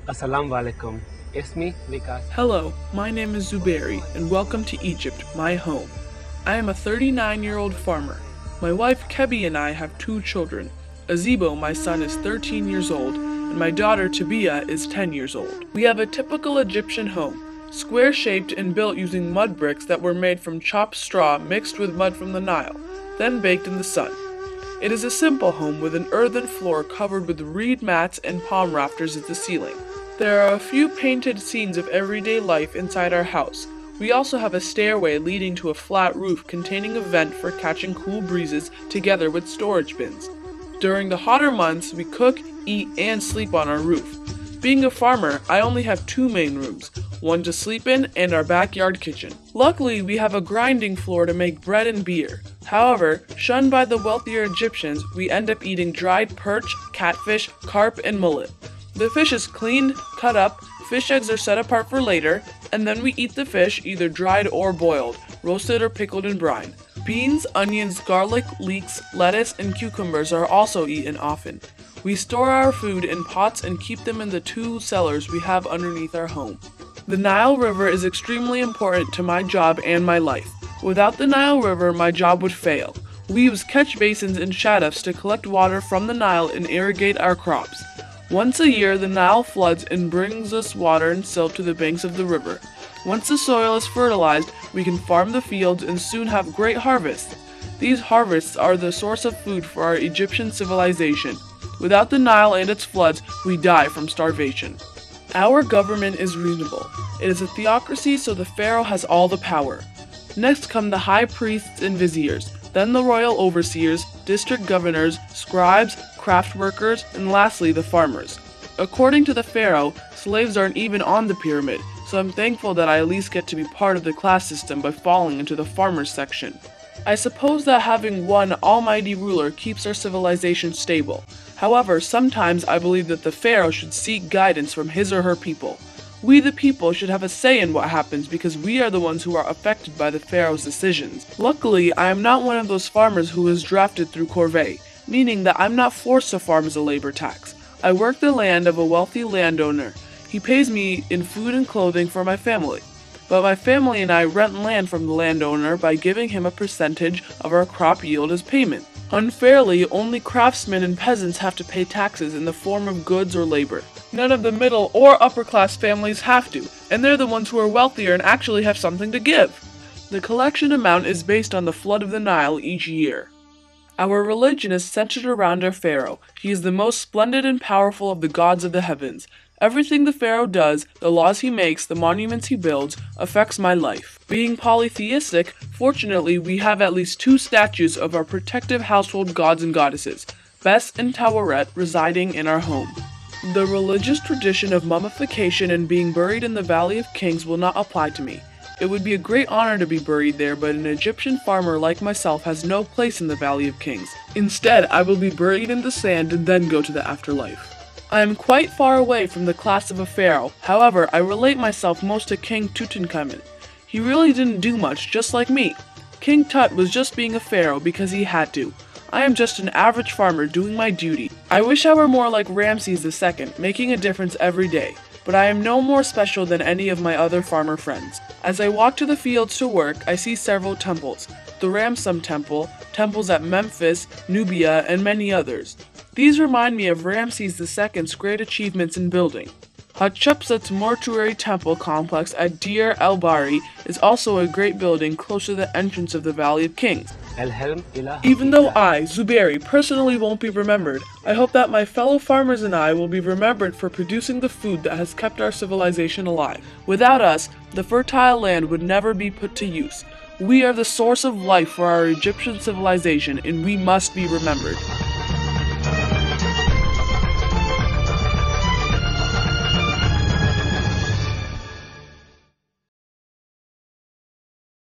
Assalamu alaikum. Ismi Vikas. Hello, my name is Zubairi, and welcome to Egypt, my home. I am a 39-year-old farmer. My wife Kebi and I have two children. Azebo, my son, is 13 years old, and my daughter Tabia is 10 years old. We have a typical Egyptian home, square-shaped and built using mud bricks that were made from chopped straw mixed with mud from the Nile, then baked in the sun. It is a simple home with an earthen floor covered with reed mats and palm rafters at the ceiling. There are a few painted scenes of everyday life inside our house. We also have a stairway leading to a flat roof containing a vent for catching cool breezes together with storage bins. During the hotter months, we cook, eat, and sleep on our roof. Being a farmer, I only have two main rooms, one to sleep in and our backyard kitchen. Luckily, we have a grinding floor to make bread and beer. However, shunned by the wealthier Egyptians, we end up eating dried perch, catfish, carp, and mullet. The fish is cleaned, cut up, fish eggs are set apart for later, and then we eat the fish either dried or boiled, roasted or pickled in brine. Beans, onions, garlic, leeks, lettuce, and cucumbers are also eaten often. We store our food in pots and keep them in the two cellars we have underneath our home. The Nile River is extremely important to my job and my life. Without the Nile River, my job would fail. We use catch basins and shadufs to collect water from the Nile and irrigate our crops. Once a year, the Nile floods and brings us water and silt to the banks of the river. Once the soil is fertilized, we can farm the fields and soon have great harvests. These harvests are the source of food for our Egyptian civilization. Without the Nile and its floods, we die from starvation. Our government is reasonable. It is a theocracy, so the pharaoh has all the power. Next come the high priests and viziers, then the royal overseers, district governors, scribes, craft workers, and lastly the farmers. According to the pharaoh, slaves aren't even on the pyramid, so I'm thankful that I at least get to be part of the class system by falling into the farmers section. I suppose that having one almighty ruler keeps our civilization stable. However, sometimes I believe that the pharaoh should seek guidance from his or her people. We the people should have a say in what happens because we are the ones who are affected by the pharaoh's decisions. Luckily, I am not one of those farmers who is drafted through corvée, meaning that I'm not forced to farm as a labor tax. I work the land of a wealthy landowner. He pays me in food and clothing for my family. But my family and I rent land from the landowner by giving him a percentage of our crop yield as payment. Unfairly, only craftsmen and peasants have to pay taxes in the form of goods or labor. None of the middle or upper class families have to, and they're the ones who are wealthier and actually have something to give. The collection amount is based on the flood of the Nile each year. Our religion is centered around our pharaoh. He is the most splendid and powerful of the gods of the heavens. Everything the pharaoh does, the laws he makes, the monuments he builds, affects my life. Being polytheistic, fortunately we have at least two statues of our protective household gods and goddesses, Bes and Taweret, residing in our home. The religious tradition of mummification and being buried in the Valley of Kings will not apply to me. It would be a great honor to be buried there, but an Egyptian farmer like myself has no place in the Valley of Kings. Instead, I will be buried in the sand and then go to the afterlife. I am quite far away from the class of a pharaoh. However, I relate myself most to King Tutankhamun. He really didn't do much, just like me. King Tut was just being a pharaoh because he had to. I am just an average farmer doing my duty. I wish I were more like Ramses II, making a difference every day. But I am no more special than any of my other farmer friends. As I walk to the fields to work, I see several temples. The Ramsum Temple, temples at Memphis, Nubia, and many others. These remind me of Ramses II's great achievements in building. Hatshepsut's mortuary temple complex at Deir el-Bahri is also a great building close to the entrance of the Valley of Kings. Even though I, Zubairi, personally won't be remembered, I hope that my fellow farmers and I will be remembered for producing the food that has kept our civilization alive. Without us, the fertile land would never be put to use. We are the source of life for our Egyptian civilization, and we must be remembered.